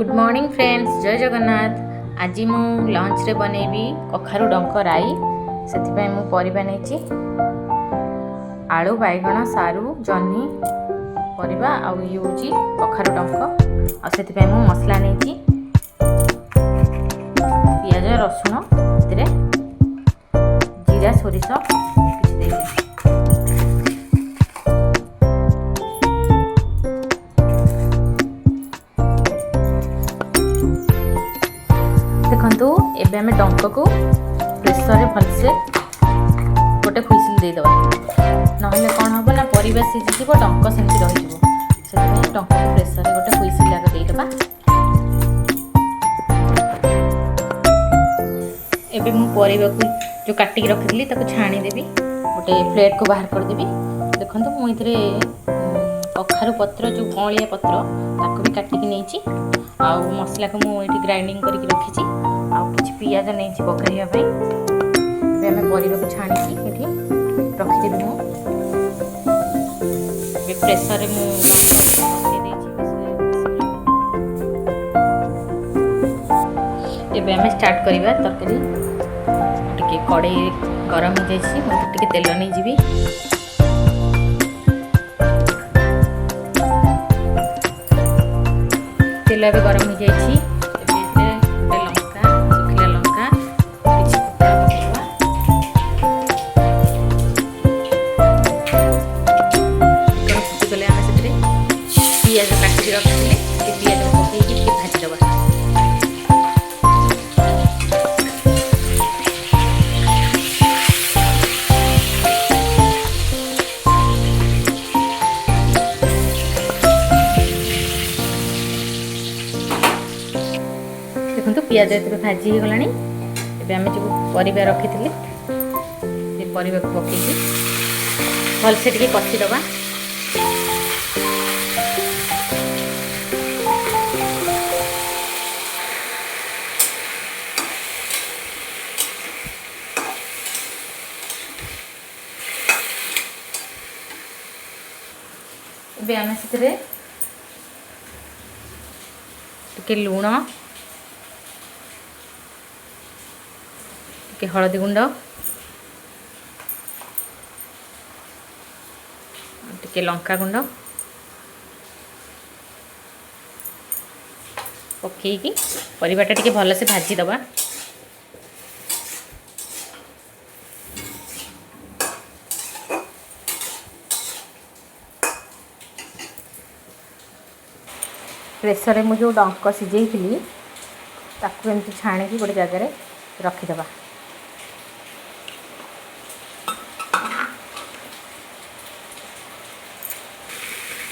Good morning friends, जय जगन्नाथ। आज मु लंच रे बनैबी कखारु डंक राई। से मु परिबा नहीं आलू बैगण सारू जह्नी परिबा आउ ये हूँ कखारु डंक आ मु मसला नहीं पियाज रसुण जीरा सोरिष देखु एबे आम डंक को प्रेसर भलसे गोटे हुइसिल देदेबा ना कौन हम ना परिबा सीझी डंक सेमती रही डंक को प्रेसर गोटे हुइसिल आगे देदेबा। एबे मु परिबा को जो काटिक रखी छाणीदेवी गोटे प्लेट को बाहर करदेवी। देखो मुझे कखारु पत्र जो कौलिया पत्र ताको भी काटिक नहीं आउ मसला को मुझे ग्राइंडिंग करके रखी आउ कि पियाज नहीं पकड़िया आम परिबा को छाणी ये रखीदेवी। मुझे प्रेसर एबे आम स्टार्ट करवा तरकारी। टिके कड़े गरम हो जाइए मुझे तेल नहीं जीवी तेल ए गरम हो जाइए लंका सुखिला लंका फुटिगले आम से पियाज काटिक रखी पियाज पकईकि भाजीदबा। देखो पियाज ये भाजी हो गलानी। एबे आमे जो परिबा रखी से परिबा को पकईकि भलसे टिके कषिदबा। एबे आमे से टिके लूण हलदी गुंड टिके लंका गुंड पकईकि परिबाटा टिके भल से भाजी दबा। प्रेसर में जो डंक सीझे ताकू एमती छाणी गोटे जगार रखीदबा।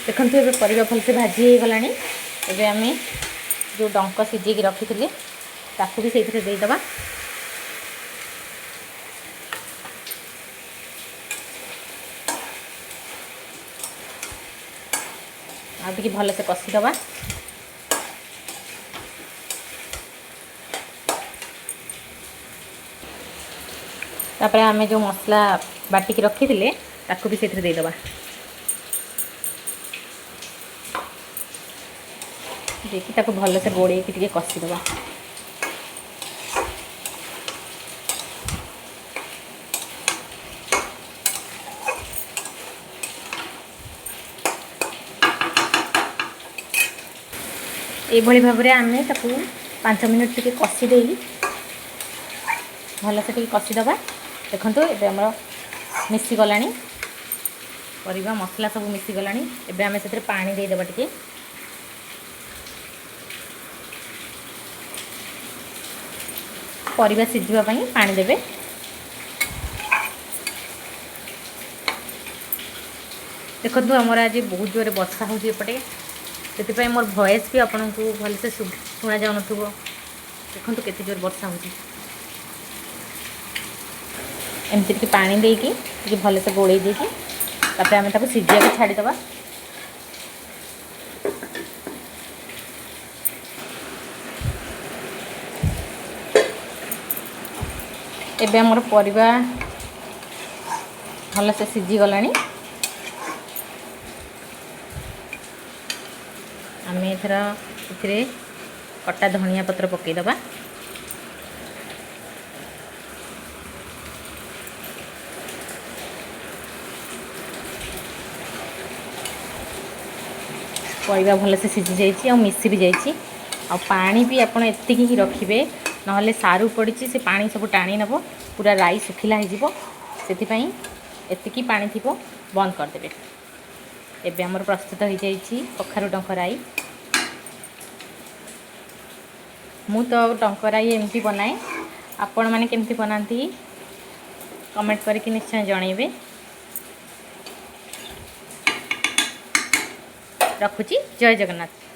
देखो ये परिबा भलसे भाजी हो गलानी। एबे आम जो डंक सीझे रखी ताकू भी से देदेबा। आगे भल से कषिदबा। तापर आम जो मसला बाटिक रखी ताकू भी से देदेबा। देखिए ताको भल से गोड़े टिके कषिदबा। ये भाव में आम 5 मिनट टिके कषि दे भल से कषिदबा। देखो ये आम मिसीगला परिबा मसला सब मिसीगला। एबे आम से पानी देदेबा टिके परिबा सिझिबा पई पानी देबे। देखो आमर आज बहुत जोर वर्षा होपटे से मोर वॉइस भी आपन को भल से शुणा जाऊ न। देखो केते जोर वर्षा हो एमती पानी देकी भल से गोड़े देकी तापर आम ताको सिझिया के छाड़ीदबा। एबे हमर परिबा भल से सीझी गलानी। आम एथर कटा धनिया पत्र पकईदबा। परिवा भलसे सिझी जाइए और मिसी भी जाइए। आ पानी भी आपड़ एति ही रखिए ना सारू पड़ी से पानी सब टाणी नब पूरा राई सुखिला हो से पानी थी बंद करदे। एबे हमर प्रस्तुत हो जाइए कखारु डंक राई। मु तो डंक राई एमती बनाए, आपण मैंने केमती बनाती कमेंट करके निश्चय जनइबे। रखुची। जय जगन्नाथ।